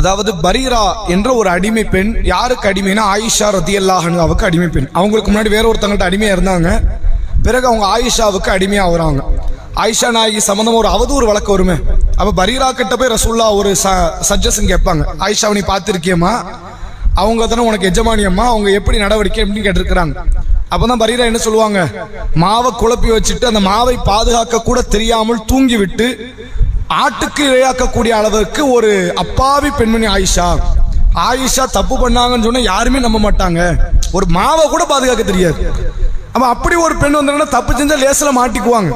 அதாவது பரீரா என்ற ஒரு அடிமை பெண். யாருக்கு அடிமைனா ஆயிஷா ரதியல்லாஹு அன்ஹாவுக்கு அடிமை பெண். அவங்களுக்கு முன்னாடி வேற ஒருத்தங்கள்ட்ட அடிமையா இருந்தாங்க. பிறகு அவங்க ஆயிஷாவுக்கு அடிமையா ஆகுறாங்க. ஆயிஷா நாயகி சம்பந்தம் ஒரு அவதூறு வழக்கு வருமே. அப்ப பரீரா கிட்ட போய் ரசூல்லா ஒரு சஜஷன் கேட்பாங்க. ஆயிஷாவை நீ பார்த்திருக்கியம்மா, அவங்க தானே உனக்கு எஜமானியம்மா, அவங்க எப்படி நடவடிக்கை அப்படின்னு கேட்டிருக்கிறாங்க. அப்பதான் பரீரா என்ன சொல்லுவாங்க, மாவை குழப்பி வச்சுட்டு அந்த மாவை பாதுகாக்க கூட தெரியாமல் தூங்கி விட்டு ஆட்டுக்கு இரையாக்கக்கூடிய அளவுக்கு ஒரு அப்பாவி பெண்மணி ஆயிஷா. ஆயிஷா தப்பு பண்ணாங்கன்னு சொன்னா யாருமே நம்ப மாட்டாங்க. ஒரு மாவை கூட பாதுகாக்க தெரியாது. அப்ப அப்படி ஒரு பெண் வந்தாங்கன்னா தப்பு செஞ்சா லேசில மாட்டிக்குவாங்க.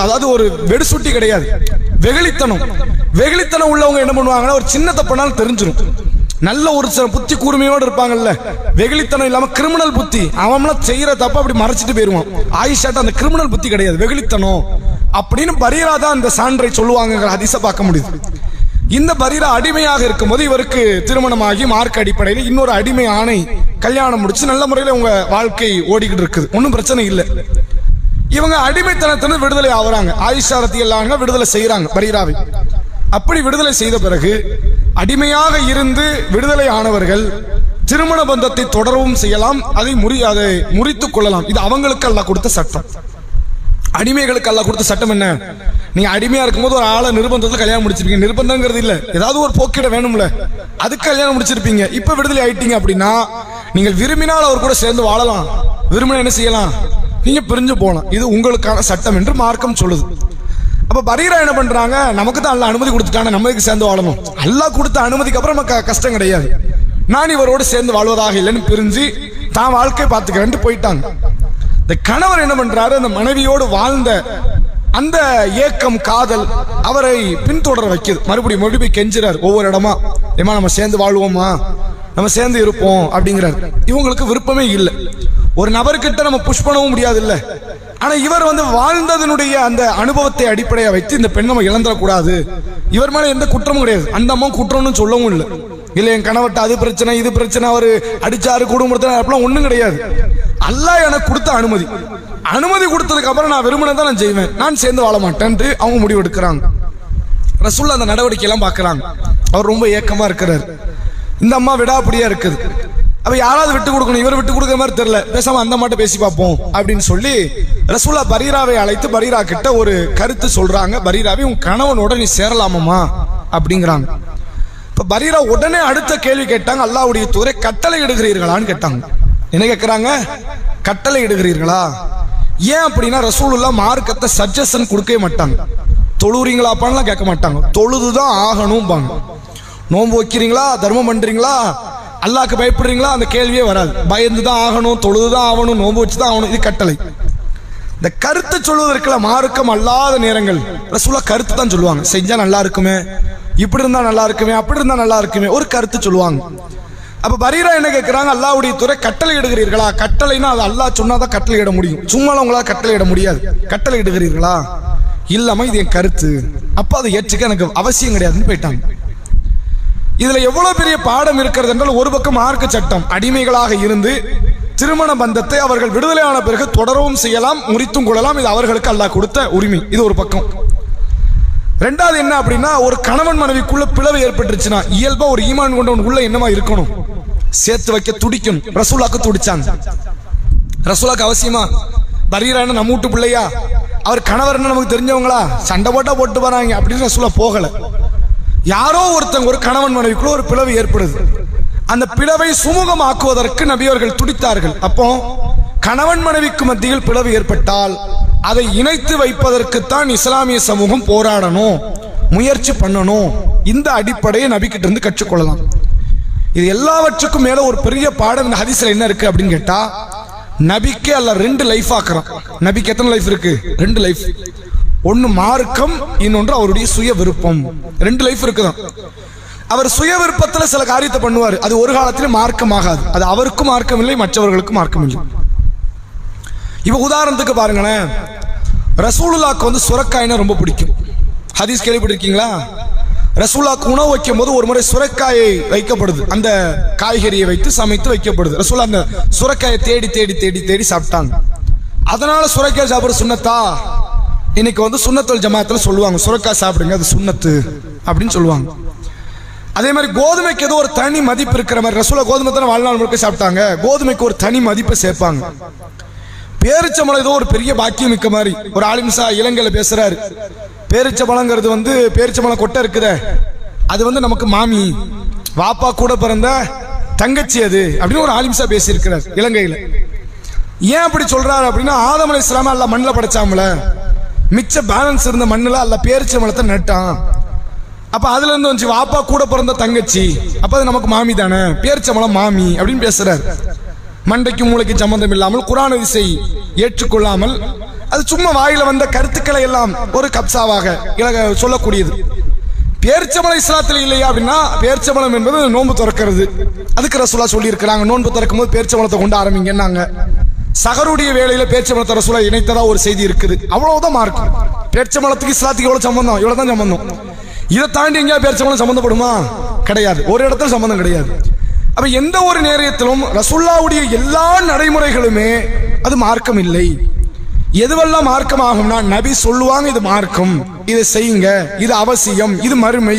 அதாவது ஒரு வெடுசுட்டி கிடையாது, வெகுளித்தனம் உள்ளவங்க என்ன பண்ணுவாங்கன்னா ஒரு சின்ன தப்புனாலும் தெரிஞ்சிடும். நல்ல ஒரு புத்தி கூர்மையோடு இருப்பாங்கல்ல, வெகுளித்தனம் இல்லாம கிரிமினல் புத்தி, அவன்லாம் செய்யற தப்ப அப்படி மறைச்சிட்டு போயிருவான். ஆயிஷாட்ட அந்த கிரிமினல் புத்தி கிடையாது, வெகுளித்தனம் அப்படின்னு பரீரா தான் அந்த சான்றை சொல்லுவாங்க. ஹதீஸை பார்க்க முடியுது. இந்த பரீரா அடிமையாக இருக்கும்போது இவருக்கு திருமணமாகி மார்க் அடிப்படையில் இன்னொரு அடிமை ஆணை கல்யாணம் முடிச்சு நல்ல முறையில் உங்க வாழ்க்கை ஓடிக்கிட்டு இருக்குது, ஒன்றும் பிரச்சனை இல்லை. இவங்க அடிமைத்தனத்திலிருந்து விடுதலை ஆகுறாங்க. ஆயிஷா ரலியல்லாஹு அன்ஹா விடுதலை செய்யறாங்க பரீராவை. அப்படி விடுதலை செய்த பிறகு அடிமையாக இருந்து விடுதலை ஆனவர்கள் திருமண பந்தத்தை தொடரவும் செய்யலாம், அதை முறித்துக் கொள்ளலாம். இது அவங்களுக்கு அல்லாஹ் கொடுத்த சட்டம். அடிமைகளுக்கு அல்லாஹ் கொடுத்த சட்டம் என்ன? நீங்க அடிமையா இருக்கும்போது ஒரு ஆளை நிர்பந்தத்தில் கல்யாணம் முடிச்சிருப்பீங்க. நிர்பந்தங்கிறது இல்ல, ஏதாவது ஒரு போக்கிட வேணும்ல, அதுக்கு கல்யாணம் முடிச்சிருப்பீங்க. இப்ப விடுதலை ஆயிட்டீங்க அப்படின்னா நீங்கள் விரும்பினால் அவர் கூட சேர்ந்து வாழலாம், விரும்பினா என்ன செய்யலாம், நீங்க பிரிஞ்சு போகலாம். இது உங்களுக்கான சட்டம் என்று மார்க்கம் சொல்லுது. அப்ப பரீரா என்ன பண்றாங்க, நமக்கு தான் அல்லாஹ் அனுமதி கொடுத்துட்டாங்க, நம்ம சேர்ந்து வாழணும். அல்லாஹ் கொடுத்த அனுமதிக்கு அப்புறம் நமக்கு கஷ்டம் கிடையாது, நான் இவரோடு சேர்ந்து வாழ்வதாக இல்லைன்னு பிரிஞ்சு தான் வாழ்க்கை பார்த்துக்கிறேன் போயிட்டாங்க. இந்த கணவர் என்ன பண்றாரு, அந்த மனைவியோடு வாழ்ந்த அந்த ஏக்கம் காதல் அவரை பின்தொடர வைக்குது. மறுபடியும் கெஞ்சுறாரு ஒவ்வொரு இடமா, ஏமா நம்ம சேர்ந்து வாழ்வோமா, நம்ம சேர்ந்து இருப்போம் அப்படிங்கிறாரு. இவங்களுக்கு விருப்பமே இல்லை. ஒரு நபர்கிட்ட நம்ம புஷ் பண்ணவும் முடியாது இல்ல. ஆனா இவர் வாழ்ந்ததனுடைய அந்த அனுபவத்தை அடிப்படையா வைத்து இந்த பெண் நம்ம இழந்துடக்கூடாது, இவர் மேல எந்த குற்றமும் கிடையாது, அந்த அம்மா குற்றம்னு சொல்லவும் இல்லை. இல்ல என் கணவர்கிட்ட அது பிரச்சனை இது பிரச்சனை, அவர் அடிச்சாரு குடும்பத்தில் அப்படிலாம் ஒண்ணும் கிடையாது. அல்லாஹ் எனக்கு கொடுத்த அனுமதி கொடுத்ததுக்கு அப்புறம் நான் விரும்பினதான் நான் செய்வேன், நான் சேர்ந்து வாழ மாட்டேன் அவங்க முடிவு எடுக்கிறாங்க. ரசூலுல்லாஹ் அந்த நடவடிக்கை எல்லாம் பாக்குறாங்க. அவர் ரொம்ப ஏக்கமா இருக்கிறார், இந்த அம்மா விடாப்படியா இருக்குது. அப்ப யாராவது விட்டு கொடுக்கணும், இவர் விட்டு கொடுக்குற மாதிரி தெரியல, பேசாம அந்த மாட்ட பேசி பார்ப்போம் அப்படின்னு சொல்லி ரசூலுல்லாஹ் பரீராவை அழைத்து பரீரா கிட்ட ஒரு கருத்து சொல்றாங்க. பரீராவை உன் கணவனோட நீ சேரலாமா அப்படிங்கிறாங்க. இப்ப பரீரா உடனே அடுத்த கேள்வி கேட்டாங்க, அல்லாஹ்வுடைய தூதரே கட்டளை இடுகிறீர்களான்னு கேட்டாங்க. என்ன கேட்கிறாங்க, கட்டளை இடுகிறீர்களா? ஏன் அப்படின்னா ரசூலுல்லாஹ் மார்க்கத்தை சஜஷன் கொடுக்கவே மாட்டாங்க. தொழுறீங்களாப்பான்லாம் கேட்க மாட்டாங்க, தொழுதுதான் ஆகணும் பாங்க. நோன்பு வைக்கிறீங்களா, தர்மம் பண்றீங்களா, அல்லாஹ்க்கு பயப்படுறீங்களா, அந்த கேள்வியே வராது. பயந்துதான் ஆகணும், தொழுதுதான் ஆகணும், நோன்பு வச்சுதான் ஆகணும், இது கட்டளை. இந்த கருத்து சொல்வதற்குள்ள மார்க்கம் அல்லாத நேரங்கள் ரசூலுல்லாஹ் கருத்து தான் சொல்லுவாங்க. செஞ்சா நல்லா இருக்குமே, இப்படி இருந்தா நல்லா இருக்குமே, அப்படி இருந்தா நல்லா இருக்குமே, ஒரு கருத்து சொல்லுவாங்க. அப்ப பரீரா என்ன கேட்கிறாங்க, அல்லாஹ்வுடைய தூதரே கட்டளை இடுகிறீர்களா? கட்டளைனா அது அல்லாஹ் சொன்னாதான் கட்டளை இட முடியும், சும்மா உங்களால கட்டளை இட முடியாது. கட்டளை இடுகிறீர்களா? இல்லாம இது என் கருத்து, அப்ப அதை ஏற்றுக்க எனக்கு அவசியம் கிடையாதுன்னு போயிட்டாங்க. இதுல எவ்வளவு பெரிய பாடம் இருக்கிறது என்றால், ஒரு பக்கம் மார்க்க சட்டம், அடிமைகளாக இருந்து திருமண பந்தத்தை அவர்கள் விடுதலையான பிறகு தொடரவும் செய்யலாம், முறித்தும் கொள்ளலாம், இது அவர்களுக்கு அல்லாஹ் கொடுத்த உரிமை. இது ஒரு பக்கம். ரெண்டாவது என்ன அப்படின்னா, ஒரு கணவன் மனைவிக்குள்ள பிளவு ஏற்பட்டுருச்சுன்னா இயல்பா ஒரு ஈமான் கொண்டவன் உள்ள என்னமா இருக்கணும், சேர்த்து வைக்க துடிக்கணும். ரசூலுல்லாஹ்க்கு துடிச்சாங்க. ரசூலுல்லாஹ்க்கு அவசியமா பரீரா என்ன நம்ம வீட்டு பிள்ளையா, அவர் கணவர் என்ன நமக்கு தெரிஞ்சவங்களா, சண்டை போட்டா போட்டு வராங்க அப்படின்னு ரசூலுல்லாஹ் போகல. யாரோ ஒருத்தங்க ஒரு கணவன் மனைவிக்குள்ள ஒரு பிளவு ஏற்படுது, அந்த பிளவை சுமூகமாக்குவதற்கு நபியவர்கள் துடித்தார்கள். அப்போ கணவன் மனைவிக்கு மத்தியில் பிளவு ஏற்பட்டால் அதை இணைத்து வைப்பதற்குத்தான் இஸ்லாமிய சமூகம் போராடணும், முயற்சி பண்ணணும். இந்த அடிப்படையை நபிக்கிட்ட இருந்து கற்றுக்கொள்ளலாம். இது எல்லாவற்றுக்கும் மேல ஒரு பெரிய பாடம் இந்த ஹதீஸ்ல என்ன இருக்கு அப்படின்னு கேட்டா, நபிக்கே அல்ல ரெண்டு லைஃப் ஆக்குறான். நபிக்கு எத்தனை லைஃப் இருக்கு? ரெண்டு லைஃப். ஒன்னு மார்க்கம், இன்னொன்று அவருடைய சுய விருப்பம். ரெண்டு லைஃப் இருக்குதான். அவர் சுய விருப்பத்துல சில காரியத்தை பண்ணுவார், அது ஒரு காலத்திலே மார்க்கம் ஆகாது. அது அவருக்கும் மார்க்கம் இல்லை, மற்றவர்களுக்கும் மார்க்கம் இல்லை. இப்ப உதாரணத்துக்கு பாருங்களேன், ரசூலுல்லாஹ்க்கு சுரக்காய்னா ரொம்ப பிடிக்கும். ஹதீஸ் கேள்விப்பட்டிருக்கீங்களா? ரசூலுல்லாஹ்க்கு உணவு வைக்கும் போது ஒரு முறை சுரக்காயை வைக்கப்படுது, அந்த காய்கறியை வைத்து சமைத்து வைக்கப்படுது. ரசூலுல்லாஹ் அந்த சுரக்காயை தேடி தேடி தேடி தேடி சாப்பிட்டாங்க. அதனால சுரக்காய் சாப்பிடுற சுன்னத்தா? இன்னைக்கு சுன்னத்துல் ஜமாத்துல சொல்லுவாங்க, சுரக்காய் சாப்பிடுங்க அது சுன்னத்து அப்படின்னு சொல்லுவாங்க. அதே மாதிரி கோதுமைக்கு ஏதோ ஒரு தனி மதிப்பு இருக்கிற மாதிரி ரசூலா கோதுமை தானே வாழ்நாள் முழுக்க சாப்பிட்டாங்க, கோதுமைக்கு ஒரு தனி மதிப்பை சேர்ப்பாங்க. பேரிச்சம்பழம் ஏதோ ஒரு பெரிய பாக்கியம் மிக்க மாதிரி. ஒரு ஆலிம்சா இலங்கையில பேசுறாரு, பேரிச்சம்பழங்கிறது பேரிச்சம்பழம் கொட்டை இருக்குதே அது நமக்கு மாமி, வாப்பா கூட பிறந்த தங்கச்சி அது அப்படின்னு ஒரு ஆலிம்சா பேசியிருக்கிறார் இலங்கையில. ஏன் அப்படி சொல்றாரு அப்படின்னா, ஆதம் அலைஹிஸ்ஸலாம் அல்லாஹ் மண்ணில் படைச்சாமல, மிச்ச பேலன்ஸ் இருந்த மண்ணில் அல்லாஹ் பேரிச்சம்பழத்தை நட்டான். அப்ப அதுல இருந்து வந்து வாப்பா கூட பிறந்த தங்கச்சி, அப்ப அது நமக்கு மாமி தானே, பேரிச்சம்பழம் மாமி அப்படின்னு பேசுறாரு. மண்டைக்கு மூளைக்கு சம்பந்தம் இல்லாமல், குர்ஆன் ஹதீஸை ஏற்றுக்கொள்ளாமல், அது சும்மா வாயில வந்த கருத்துக்களை எல்லாம் ஒரு கப்சாவாக சொல்லக்கூடியது. பேரிச்சம்பழம் இஸ்லாத்தில் இல்லையா அப்படின்னா, பேரிச்சம்பழம் என்பது நோன்பு திறக்கிறது. அதுக்கு ரசூலா சொல்லி இருக்கிறாங்க, நோன்பு திறக்கும் போது பேரிச்சம்பழத்தை கொண்டு ஆரம்பிங்கன்னாங்க. சகருடைய வேளையில பேரிச்சம்பழத்தை ரசூலா இணைத்ததா ஒரு செய்தி இருக்குது. அவ்வளவுதான் மார்க்கம். பேரிச்சம்பழத்துக்கு இஸ்லாத்துக்கு எவ்வளவு சம்பந்தம், இவ்வளவுதான் சம்பந்தம். இதை தாண்டி எங்கேயா பேரிச்சம்பழம் சம்பந்தப்படுமா? கிடையாது, ஒரு இடத்துல சம்பந்தம் கிடையாது. அப்ப எந்த ஒரு நேரத்திலும் ரசூலுல்லாஹ்வுடைய எல்லா நடைமுறைகளுமே அது மார்க்கம் இல்லை. எதுவெல்லாம் மார்க்கம் ஆகும்னா, நபி சொல்லுவாங்க இது மார்க்கம், இதை செய்யுங்க, இது அவசியம், இது மறுமை,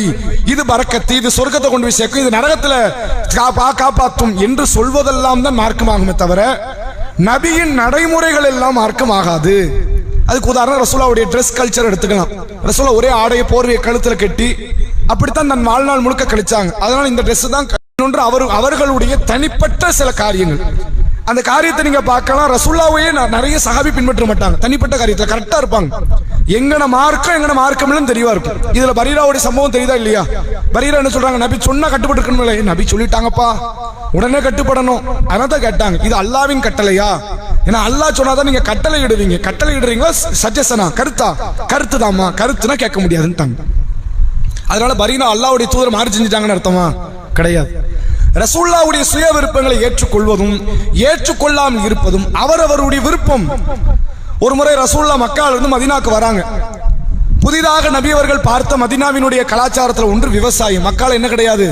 இது பரக்கத்து, இது சொர்க்கத்தை கொண்டு போய் சேர்க்கும், இது நரகத்துல காப்பாற்றும் என்று சொல்வதெல்லாம் தான் மார்க்கமாகுமே தவிர நபியின் நடைமுறைகள் எல்லாம் மார்க்கம் ஆகாது. அதுக்கு உதாரணம் ரசூலுல்லாஹ்வுடைய ட்ரெஸ் கல்ச்சர் எடுத்துக்கலாம். ரசூலுல்லாஹ் ஒரே ஆடைய போர்வையை கழுத்துல கட்டி அப்படித்தான் தன் வாழ்நாள் முழுக்க கழிச்சாங்க. அதனால இந்த ட்ரெஸ் தான் அவர்களுடைய தனிப்பட்ட சில காரியங்கள். அந்த காரியத்தை நீங்க பார்க்கலாம், ரசூலுல்லாஹ்வையே நிறைய சஹாபி பின்பற்ற மாட்டாங்க. தனிப்பட்ட காரியத்துல கரெக்டா இருப்பாங்க. எங்கன மார்க்கம் எங்கன மார்க்கம் இல்லைன்னு தெளிவா இருக்கும். இதுல பரீராவுடைய சம்பவம் தெரியுதா இல்லையா? பரீரா என்ன சொல்றாங்க, நபி சொன்னா கட்டுப்பட்டு இருக்கணும், நபி சொல்லிட்டாங்கப்பா உடனே கட்டுப்படணும், அதான் கேட்டாங்க, இது அல்லாஹ்வின் கட்டளையா? ஏன்னா அல்லாஹ் சொன்னாதான் நீங்க கட்டளை இடுவீங்க, கட்டளை இடுறீங்களா சஜஷனா, கருத்தா? கருத்து தாமா, கருத்துனா கேட்க முடியாதுன்னு. அதனால பரீரா அல்லாஹ்வுடைய தூதர் மாறி செஞ்சுட்டாங்கன்னு அர்த்தமா? கிடையாது. ரசூலுல்லாஹ்வுடைய சுய விருப்பங்களை ஏற்றுக்கொள்வதும் ஏற்றுக்கொள்ளாமல் இருப்பதும் அவரவருடைய விருப்பம். ஒரு முறை ரசூலுல்லாஹ் மக்கால இருந்து மதீனாக்கு வராங்க. புதிதாக நபி அவர்கள் பார்த்த மதீனாவினுடைய கலாச்சாரத்தில் ஒன்று விவசாயம். மக்கால என்ன கிடையாது?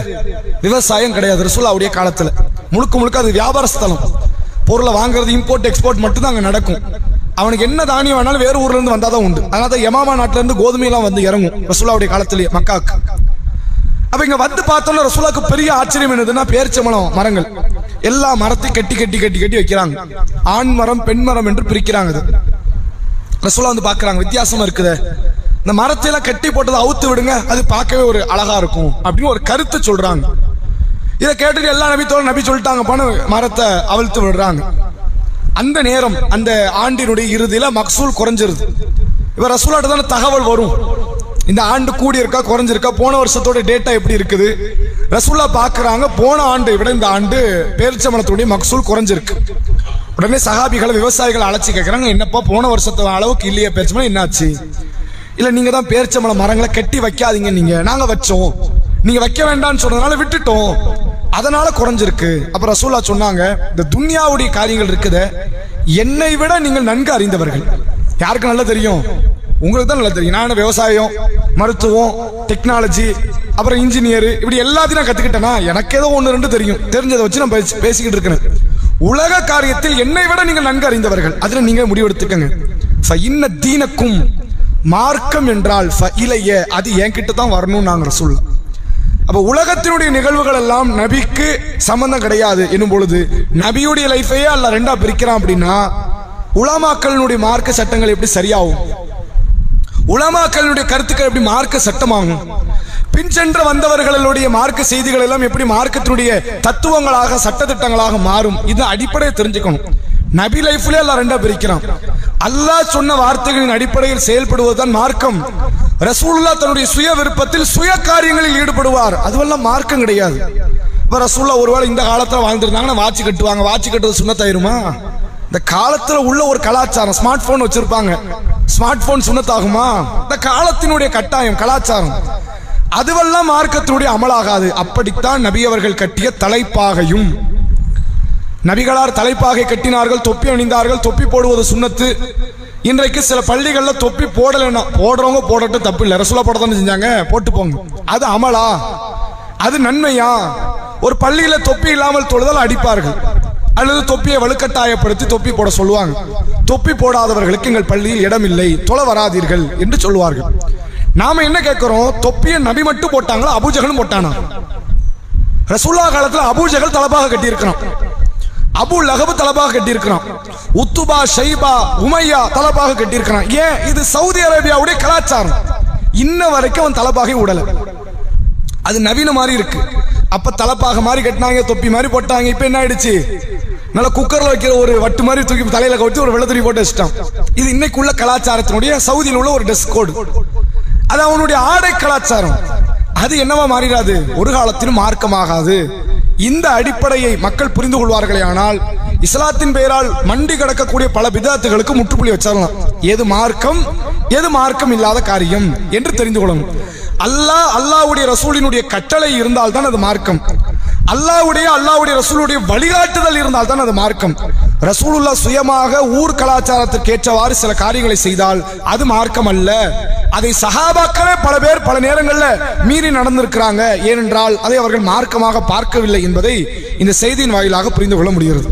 விவசாயம் கிடையாது. ரசூலுல்லாஹ்வுடைய காலத்துல முழுக்க முழுக்க அது வியாபார ஸ்தலம். பொருளை வாங்குறது, இம்போர்ட் எக்ஸ்போர்ட் மட்டும் தான் அங்க நடக்கும். அவனுக்கு என்ன தானியம் வேணாலும் வேறு ஊர்ல இருந்து வந்தாதான் உண்டு. அதனால யமாமா நாட்டுல இருந்து கோதுமை எல்லாம் வந்து இறங்கும் ரசூலுல்லாஹ்வுடைய காலத்திலேயே மக்காக்கு. அப்ப இங்க வந்து பார்த்தோம்னா ரசூலுல்லாஹ்வுக்கு பெரிய ஆச்சரியம் என்னதுன்னா, பேரிச்சம்பழம் மரங்கள் எல்லா மரத்தையும் கட்டி கட்டி கட்டி கட்டி வைக்கிறாங்க. ஆண் மரம் பெண் மரம் என்று பிரிக்கிறாங்க. ரசூலுல்லாஹ் வந்து பாக்குறாங்க, வித்தியாசமா இருக்குது, இந்த மரத்தையெல்லாம் கட்டி போட்டதை அவுத்து விடுங்க, அது பார்க்கவே ஒரு அழகா இருக்கும் அப்படின்னு ஒரு கருத்து சொல்றாங்க. இதை கேட்டுட்டு எல்லா நபி சொல்லிட்டாங்க, போன மரத்தை அவிழ்த்து விடுறாங்க. அந்த நேரம் அந்த ஆண்டினுடைய இறுதியில மக்சூல் குறைஞ்சிருது. இப்ப ரசூலுல்லாஹ்ட்ட தான தகவல் வரும், இந்த ஆண்டு கூடி இருக்கா குறைஞ்சிருக்கா, போன வருஷத்தோட டேட்டா எப்படி இருக்குது. ரசூலுல்லாஹ் பாக்குறாங்க, போன ஆண்டை விட இந்த ஆண்டு பேரிச்சம்பழத்துடைய மக்சூல் குறைஞ்சிருக்கு. உடனே சஹாபிகளை விவசாயிகளை அழைச்சி கேட்கறாங்க, என்னப்பா போன வருஷத்து அளவுக்கு இல்லையா பேரிச்சம்பழம், என்னாச்சு? இல்ல நீங்க தான் பேரிச்சம்பழம் மரங்களை கட்டி வைக்காதீங்க, நாங்க வச்சோம், நீங்க வைக்க வேண்டாம்னு சொன்னதுனால விட்டுட்டோம், அதனால குறைஞ்சிருக்கு. அப்ப ரசூலுல்லாஹ் சொன்னாங்க, இந்த துன்யாவுடைய காரியங்கள் இருக்குது, என்னை விட நீங்கள் நன்கு அறிந்தவர்கள். யாருக்கு நல்லா தெரியும்? உங்களுக்கு தான் நல்லா தெரியும். நான் விவசாயம், மருத்துவம், டெக்னாலஜி, அப்புறம் இன்ஜினியர், இப்படி எல்லாத்தையும் நான் கத்துக்கிட்டேன்னா எனக்கு ஏதோ ஒன்று ரெண்டு தெரியும். தெரிஞ்சதை வச்சு நான் பேசிக்கிட்டு இருக்கிறேன். உலக காரியத்தில் என்னை விட நீங்கள் நன்கு அறிந்தவர்கள், அதுல நீங்க முடிவெடுத்துக்கங்க. இன்ன தீனக்கும், மார்க்கம் என்றால் அது என்கிட்ட தான் வரணும் நாங்க ரசூலுல்லாஹ். அப்ப உலகத்தினுடைய நிகழ்வுகள் எல்லாம் நபிக்கு சம்பந்தம் கிடையாது என்னும் பொழுது, நபியுடைய லைஃபையே அல்லாஹ் ரெண்டா பிரிக்கிறான் அப்படின்னா, உலமாக்களுடைய மார்க்க சட்டங்கள் எப்படி சரியாகும்? உலமாக்களுடைய கருத்துக்கள் எப்படி மார்க்க சட்டமாகும்? பின் சென்று வந்தவர்களுடைய மார்க்க செய்திகள் எல்லாம் எப்படி மார்க்கத்தினுடைய தத்துவங்களாக சட்டத்திட்டங்களாக மாறும்? இது அடிப்படையை தெரிஞ்சுக்கணும். நபி லைஃப்ல எல்லாம் ரெண்டா பிரிக்கிறான். அல்லாஹ் சொன்ன வார்த்தைகளின் அடிப்படையில் செயல்படுவதுதான் மார்க்கம். ரசூலுல்லாஹ் தன்னுடைய சுய விருப்பத்தில் சுய காரியங்களில் ஈடுபடுவார், அதுவெல்லாம் மார்க்கம் கிடையாது. இப்ப ரசூலுல்லாஹ் ஒருவேளை இந்த காலத்துல வாழ்ந்திருந்தாங்கன்னா வாட்சி கட்டுவாங்க, வாட்சி கட்டுறது சுன்னத்தாயிருமா? இந்த காலத்துல உள்ள ஒரு கலாச்சாரம், ஸ்மார்ட் போன் வச்சிருப்பாங்க, ஸ்மார்ட் போன் சுன்னத்தாகுமா? இந்த காலத்தினுடைய கட்டாயம் கலாச்சாரம், அதுவெல்லாம் மார்க்கத்தினுடைய அமலாகாது. அப்படித்தான் நபி அவர்கள் கட்டிய தலைப்பாகையும், நபிகளார் தலைப்பாகை கட்டினார்கள், தொப்பி அணிந்தார்கள், தொப்பி போடுவது சுன்னத்து. இன்றைக்கு சில பள்ளிகள்ல தொப்பி போடலைன்னா, போடுறவங்க போடட்டும், தப்பு இல்லை, ரசூலுல்லாஹ் போடத்தானே செஞ்சாங்க, போட்டு போங்க. அது அமலா? அது நன்மையா? ஒரு பள்ளியில தொப்பி இல்லாமல் தொழுதால் அடிப்பார்கள், அல்லது தொப்பியை வலுக்கட்டாயப்படுத்தி தொப்பி போட சொல்லுவாங்க. தொப்பி போடாதவர்களுக்கு எங்கள் பள்ளியில் இடம் இல்லை, தொலை வராதீர்கள் என்று சொல்லுவார்கள். நாம என்ன கேட்கிறோம்? தொப்பியை நபி மட்டும் போட்டாங்களா, அபூஜஹலும் போட்டானா? ரசூலுல்லாஹ் காலத்துல அபூஜஹல் தலபாக கட்டி இருக்கிறான், அபு லஹப் தலபாக கட்டி இருக்கிறான், உத்துபா ஷைபா உமையா தலபாக கட்டி இருக்கிறான். ஏன்? இது சவுதி அரேபியாவுடைய கலாச்சாரம். இன்ன வரைக்கும் அவன் தலபாகை உடல. அது நவீன மாதிரி இருக்கு. அப்ப தலப்பாக மாதிரி கட்டினாங்க, தொப்பி மாதிரி போட்டாங்க. இப்ப என்ன ஆயிடுச்சு? நல்ல குக்கர்ல வைக்கிற ஒரு வட்டு மாதிரி தூக்கி தலையில கவிட்டு ஒரு வெள்ளத்துறி போட்டு வச்சிட்டான். இது இன்னைக்குள்ள கலாச்சாரத்தினுடைய சவுதியில் உள்ள ஒரு ட்ரெஸ் கோடு. அது அவனுடைய ஆடை கலாச்சாரம். அது என்னவா மாறிடாது, ஒரு காலத்திலும் மார்க்கமாகாது. இந்த அடிப்படையை மக்கள் புரிந்து கொள்வார்களே ஆனால் இஸ்லாத்தின் பெயரால் மண்டி கிடக்கக்கூடிய பல பிதாத்துகளுக்கு முற்றுப்புள்ளி வச்சிடலாம். எது மார்க்கம், எது மார்க்கம் இல்லாத காரியம் என்று தெரிந்து கொள்ளணும். அல்லாஹ்வுடைய ரசூலினுடைய கட்டளை இருந்தால் தான் அது மார்க்கம். அல்லாஹ்வுடைய ரசூலுடைய வழிகாட்டுதல் இருந்தால் தான் அது மார்க்கம். ரசூலுல்லாஹ் சுயமாக ஊர் கலாச்சாரத்திற்கு ஏற்றவாறு சில காரியங்களை செய்தால் அது மார்க்கம் அல்ல. அதை சஹாபாக்களே பல பேர் பல நேரங்களில் மீறி நடந்திருக்கிறாங்க. ஏனென்றால் அதை அவர்கள் மார்க்கமாக பார்க்கவில்லை என்பதை இந்த செய்தியின் வாயிலாக புரிந்து கொள்ள முடிகிறது.